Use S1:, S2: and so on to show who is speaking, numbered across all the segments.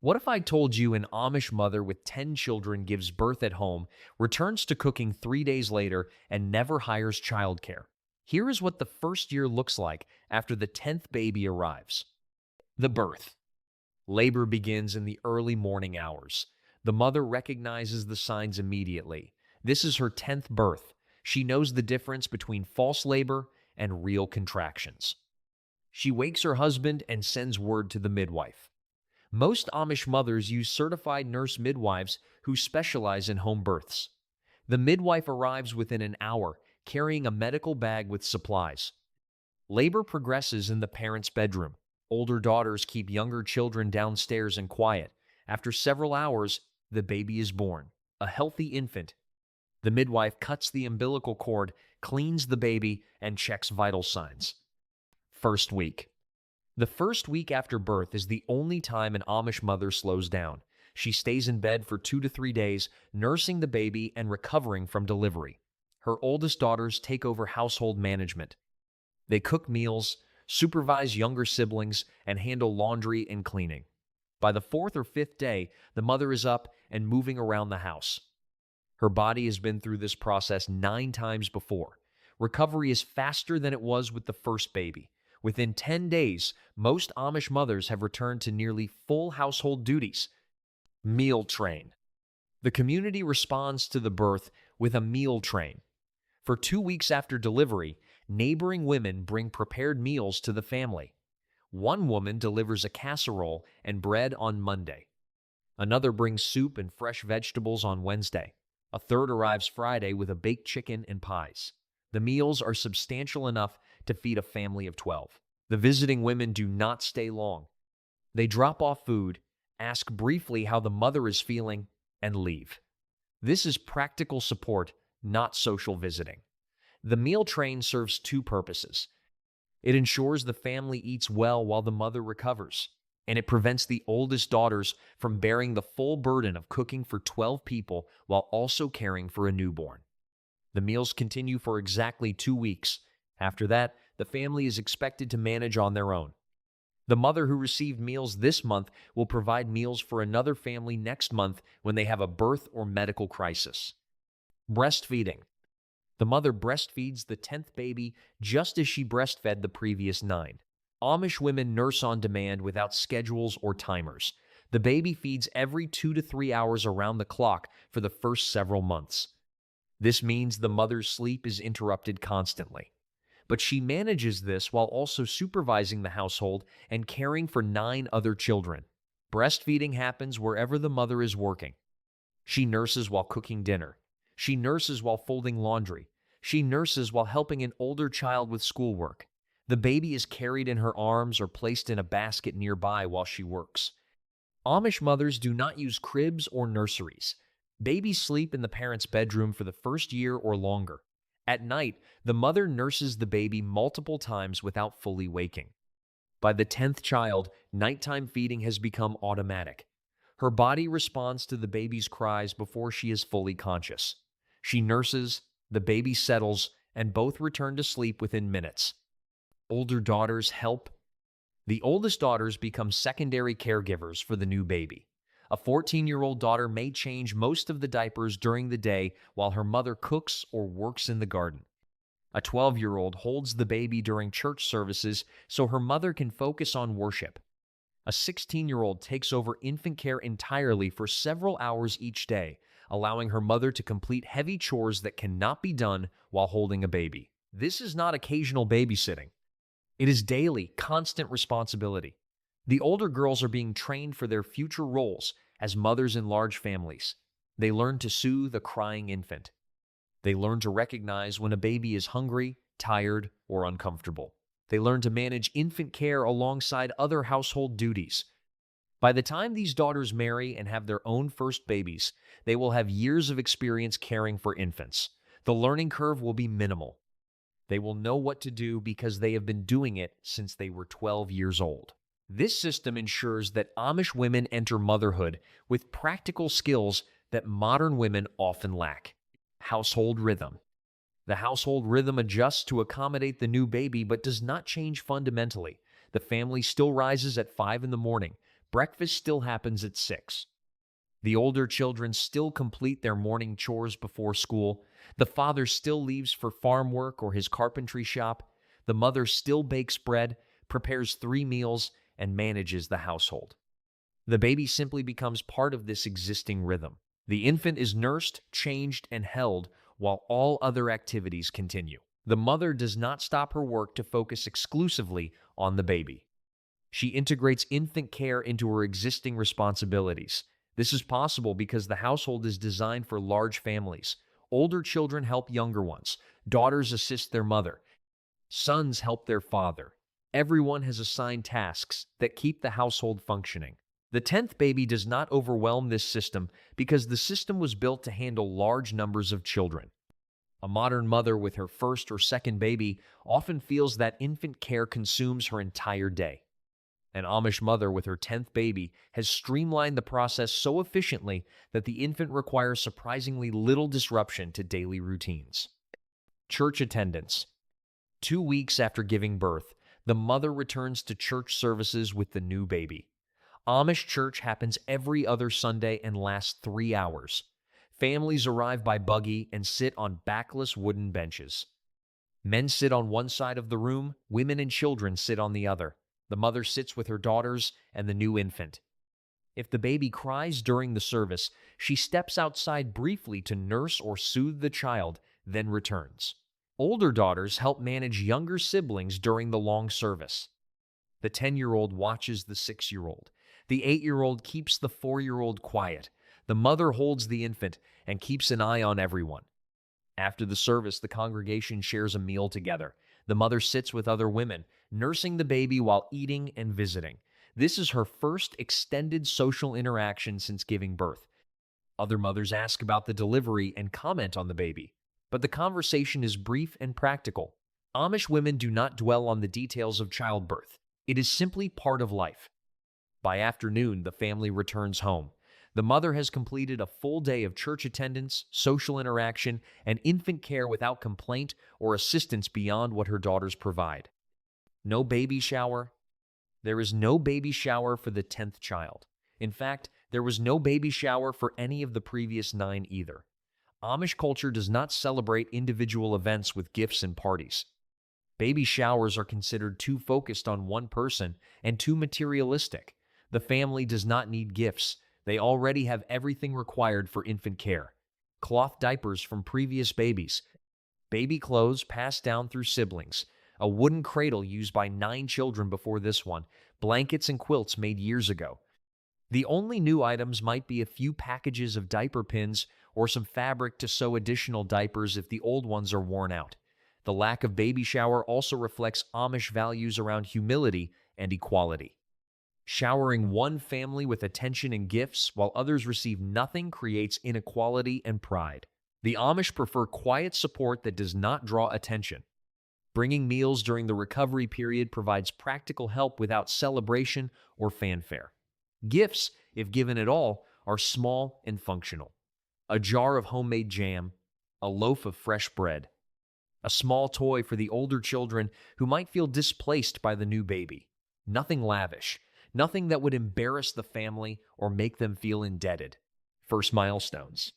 S1: What if I told you an Amish mother with 10 children gives birth at home, returns to cooking 3 days later, and never hires childcare? Here is what the first year looks like after the 10th baby arrives. The birth. Labor begins in the early morning hours. The mother recognizes the signs immediately. This is her 10th birth. She knows the difference between false labor and real contractions. She wakes her husband and sends word to the midwife. Most Amish mothers use certified nurse midwives who specialize in home births. The midwife arrives within an hour, carrying a medical bag with supplies. Labor progresses in the parents' bedroom. Older daughters keep younger children downstairs and quiet. After several hours, the baby is born, a healthy infant. The midwife cuts the umbilical cord, cleans the baby, and checks vital signs. First week. The first week after birth is the only time an Amish mother slows down. She stays in bed for 2 to 3 days, nursing the baby and recovering from delivery. Her oldest daughters take over household management. They cook meals, supervise younger siblings, and handle laundry and cleaning. By the 4th or 5th day, the mother is up and moving around the house. Her body has been through this process 9 times before. Recovery is faster than it was with the first baby. Within 10 days, most Amish mothers have returned to nearly full household duties. Meal train. The community responds to the birth with a meal train. For 2 weeks after delivery, neighboring women bring prepared meals to the family. One woman delivers a casserole and bread on Monday. Another brings soup and fresh vegetables on Wednesday. A third arrives Friday with a baked chicken and pies. The meals are substantial enough to feed a family of 12. The visiting women do not stay long. They drop off food, ask briefly how the mother is feeling, and leave. This is practical support, not social visiting. The meal train serves 2 purposes. It ensures the family eats well while the mother recovers, and it prevents the oldest daughters from bearing the full burden of cooking for 12 people while also caring for a newborn. The meals continue for exactly 2 weeks. After that, the family is expected to manage on their own. The mother who received meals this month will provide meals for another family next month when they have a birth or medical crisis. Breastfeeding. The mother breastfeeds the 10th baby just as she breastfed the previous 9. Amish women nurse on demand without schedules or timers. The baby feeds every 2 to 3 hours around the clock for the first several months. This means the mother's sleep is interrupted constantly. But she manages this while also supervising the household and caring for 9 other children. Breastfeeding happens wherever the mother is working. She nurses while cooking dinner. She nurses while folding laundry. She nurses while helping an older child with schoolwork. The baby is carried in her arms or placed in a basket nearby while she works. Amish mothers do not use cribs or nurseries. Babies sleep in the parents' bedroom for the first year or longer. At night, the mother nurses the baby multiple times without fully waking. By the 10th child, nighttime feeding has become automatic. Her body responds to the baby's cries before she is fully conscious. She nurses, the baby settles, and both return to sleep within minutes. Older daughters help. The oldest daughters become secondary caregivers for the new baby. A 14-year-old daughter may change most of the diapers during the day while her mother cooks or works in the garden. A 12-year-old holds the baby during church services so her mother can focus on worship. A 16-year-old takes over infant care entirely for several hours each day, allowing her mother to complete heavy chores that cannot be done while holding a baby. This is not occasional babysitting. It is daily, constant responsibility. The older girls are being trained for their future roles as mothers in large families. They learn to soothe a crying infant. They learn to recognize when a baby is hungry, tired, or uncomfortable. They learn to manage infant care alongside other household duties. By the time these daughters marry and have their own first babies, they will have years of experience caring for infants. The learning curve will be minimal. They will know what to do because they have been doing it since they were 12 years old. This system ensures that Amish women enter motherhood with practical skills that modern women often lack. Household rhythm. The household rhythm adjusts to accommodate the new baby but does not change fundamentally. The family still rises at 5 in the morning, Breakfast still happens at 6. The older children still complete their morning chores before school. The father still leaves for farm work or his carpentry shop. The mother still bakes bread, prepares 3 meals, and manages the household. The baby simply becomes part of this existing rhythm. The infant is nursed, changed, and held while all other activities continue. The mother does not stop her work to focus exclusively on the baby. She integrates infant care into her existing responsibilities. This is possible because the household is designed for large families. Older children help younger ones. Daughters assist their mother. Sons help their father. Everyone has assigned tasks that keep the household functioning. The 10th baby does not overwhelm this system because the system was built to handle large numbers of children. A modern mother with her first or second baby often feels that infant care consumes her entire day. An Amish mother with her 10th baby has streamlined the process so efficiently that the infant requires surprisingly little disruption to daily routines. Church attendance. 2 weeks after giving birth, the mother returns to church services with the new baby. Amish church happens every other Sunday and lasts 3 hours. Families arrive by buggy and sit on backless wooden benches. Men sit on one side of the room, women and children sit on the other. The mother sits with her daughters and the new infant. If the baby cries during the service, she steps outside briefly to nurse or soothe the child, then returns. Older daughters help manage younger siblings during the long service. The 10-year-old watches the 6-year-old. The 8-year-old keeps the 4-year-old quiet. The mother holds the infant and keeps an eye on everyone. After the service, the congregation shares a meal together. The mother sits with other women, nursing the baby while eating and visiting. This is her first extended social interaction since giving birth. Other mothers ask about the delivery and comment on the baby, but the conversation is brief and practical. Amish women do not dwell on the details of childbirth. It is simply part of life. By afternoon, the family returns home. The mother has completed a full day of church attendance, social interaction, and infant care without complaint or assistance beyond what her daughters provide. No baby shower. There is no baby shower for the 10th child. In fact, there was no baby shower for any of the previous 9 either. Amish culture does not celebrate individual events with gifts and parties. Baby showers are considered too focused on one person and too materialistic. The family does not need gifts. They already have everything required for infant care. Cloth diapers from previous babies, baby clothes passed down through siblings, a wooden cradle used by 9 children before this one, blankets and quilts made years ago. The only new items might be a few packages of diaper pins or some fabric to sew additional diapers if the old ones are worn out. The lack of baby shower also reflects Amish values around humility and equality. Showering one family with attention and gifts while others receive nothing creates inequality and pride. The Amish prefer quiet support that does not draw attention. Bringing meals during the recovery period provides practical help without celebration or fanfare. Gifts, if given at all, are small and functional. A jar of homemade jam, a loaf of fresh bread, a small toy for the older children who might feel displaced by the new baby. Nothing lavish. Nothing that would embarrass the family or make them feel indebted. First milestones.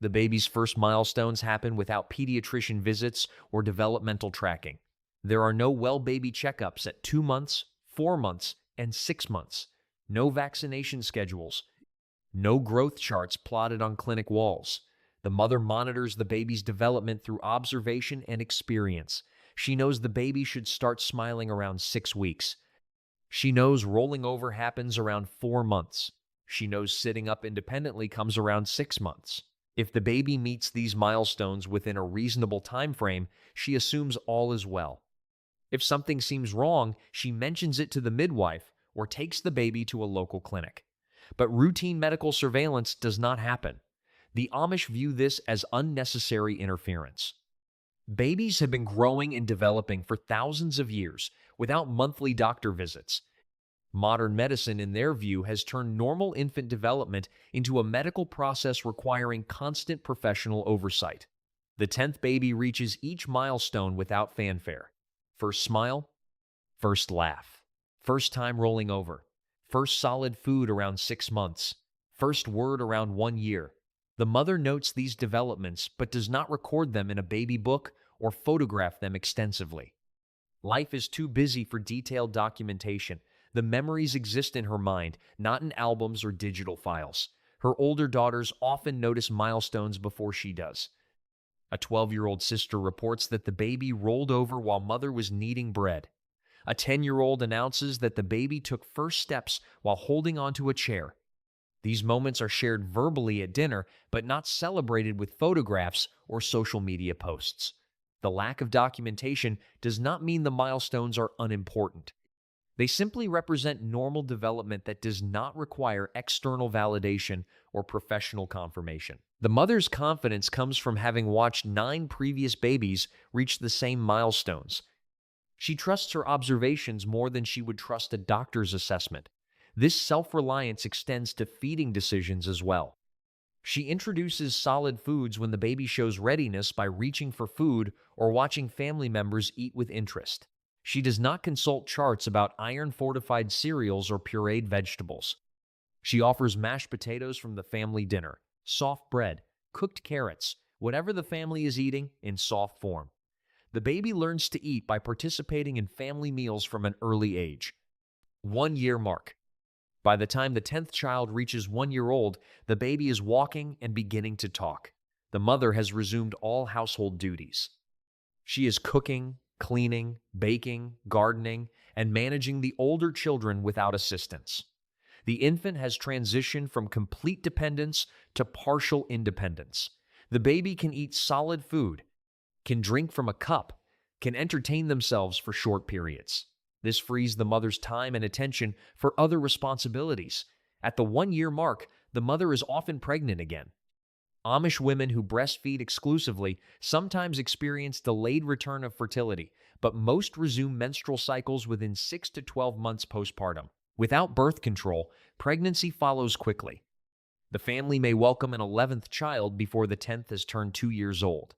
S1: The baby's first milestones happen without pediatrician visits or developmental tracking. There are no well baby checkups at 2 months, 4 months, and 6 months. No vaccination schedules. No growth charts plotted on clinic walls. The mother monitors the baby's development through observation and experience. She knows the baby should start smiling around 6 weeks. She knows rolling over happens around 4 months. She knows sitting up independently comes around 6 months. If the baby meets these milestones within a reasonable time frame, she assumes all is well. If something seems wrong, she mentions it to the midwife or takes the baby to a local clinic. But routine medical surveillance does not happen. The Amish view this as unnecessary interference. Babies have been growing and developing for thousands of years without monthly doctor visits. Modern medicine, in their view, has turned normal infant development into a medical process requiring constant professional oversight. The 10th baby reaches each milestone without fanfare. First smile, first laugh, first time rolling over, first solid food around 6 months, first word around 1 year. The mother notes these developments but does not record them in a baby book or photograph them extensively. Life is too busy for detailed documentation. The memories exist in her mind, not in albums or digital files. Her older daughters often notice milestones before she does. A 12-year-old sister reports that the baby rolled over while mother was kneading bread. A 10-year-old announces that the baby took first steps while holding onto a chair. These moments are shared verbally at dinner, but not celebrated with photographs or social media posts. The lack of documentation does not mean the milestones are unimportant. They simply represent normal development that does not require external validation or professional confirmation. The mother's confidence comes from having watched 9 previous babies reach the same milestones. She trusts her observations more than she would trust a doctor's assessment. This self-reliance extends to feeding decisions as well. She introduces solid foods when the baby shows readiness by reaching for food or watching family members eat with interest. She does not consult charts about iron-fortified cereals or pureed vegetables. She offers mashed potatoes from the family dinner, soft bread, cooked carrots, whatever the family is eating in soft form. The baby learns to eat by participating in family meals from an early age. 1-year mark. By the time the 10th child reaches 1 year old, the baby is walking and beginning to talk. The mother has resumed all household duties. She is cooking, cleaning, baking, gardening, and managing the older children without assistance. The infant has transitioned from complete dependence to partial independence. The baby can eat solid food, can drink from a cup, can entertain themselves for short periods. This frees the mother's time and attention for other responsibilities. At the 1-year mark, the mother is often pregnant again. Amish women who breastfeed exclusively sometimes experience delayed return of fertility, but most resume menstrual cycles within 6 to 12 months postpartum. Without birth control, pregnancy follows quickly. The family may welcome an 11th child before the 10th has turned 2 years old.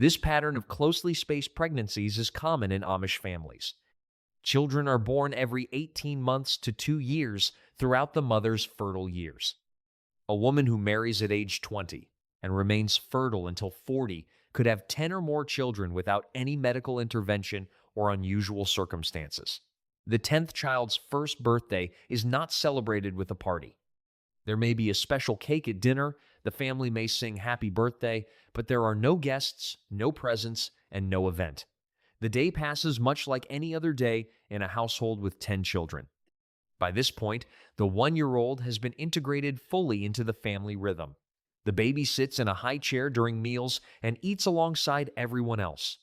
S1: This pattern of closely spaced pregnancies is common in Amish families. Children are born every 18 months to 2 years throughout the mother's fertile years. A woman who marries at age 20 and remains fertile until 40 could have 10 or more children without any medical intervention or unusual circumstances. The 10th child's first birthday is not celebrated with a party. There may be a special cake at dinner, the family may sing happy birthday, but there are no guests, no presents, and no event. The day passes much like any other day in a household with 10 children. By this point, the 1-year-old has been integrated fully into the family rhythm. The baby sits in a high chair during meals and eats alongside everyone else.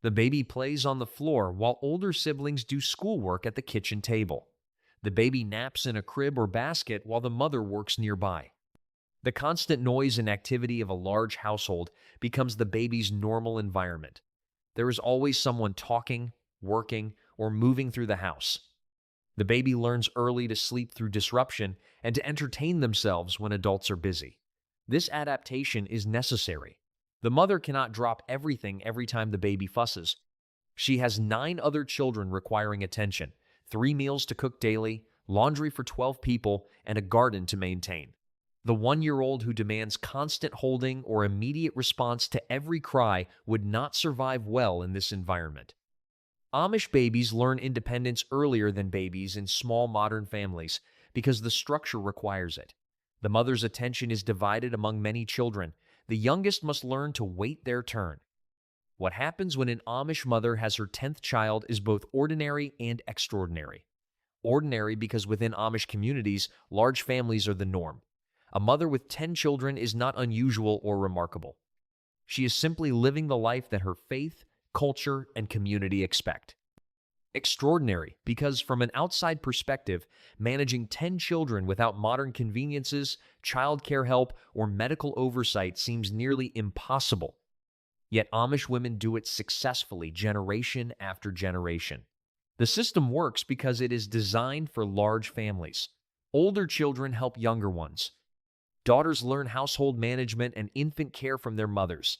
S1: The baby plays on the floor while older siblings do schoolwork at the kitchen table. The baby naps in a crib or basket while the mother works nearby. The constant noise and activity of a large household becomes the baby's normal environment. There is always someone talking, working, or moving through the house. The baby learns early to sleep through disruption and to entertain themselves when adults are busy. This adaptation is necessary. The mother cannot drop everything every time the baby fusses. She has 9 other children requiring attention, 3 meals to cook daily, laundry for 12 people, and a garden to maintain. The 1-year-old who demands constant holding or immediate response to every cry would not survive well in this environment. Amish babies learn independence earlier than babies in small modern families because the structure requires it. The mother's attention is divided among many children. The youngest must learn to wait their turn. What happens when an Amish mother has her 10th child is both ordinary and extraordinary. Ordinary because within Amish communities, large families are the norm. A mother with 10 children is not unusual or remarkable. She is simply living the life that her faith, culture, and community expect. Extraordinary because, from an outside perspective, managing 10 children without modern conveniences, childcare help, or medical oversight seems nearly impossible. Yet Amish women do it successfully generation after generation. The system works because it is designed for large families. Older children help younger ones. Daughters learn household management and infant care from their mothers.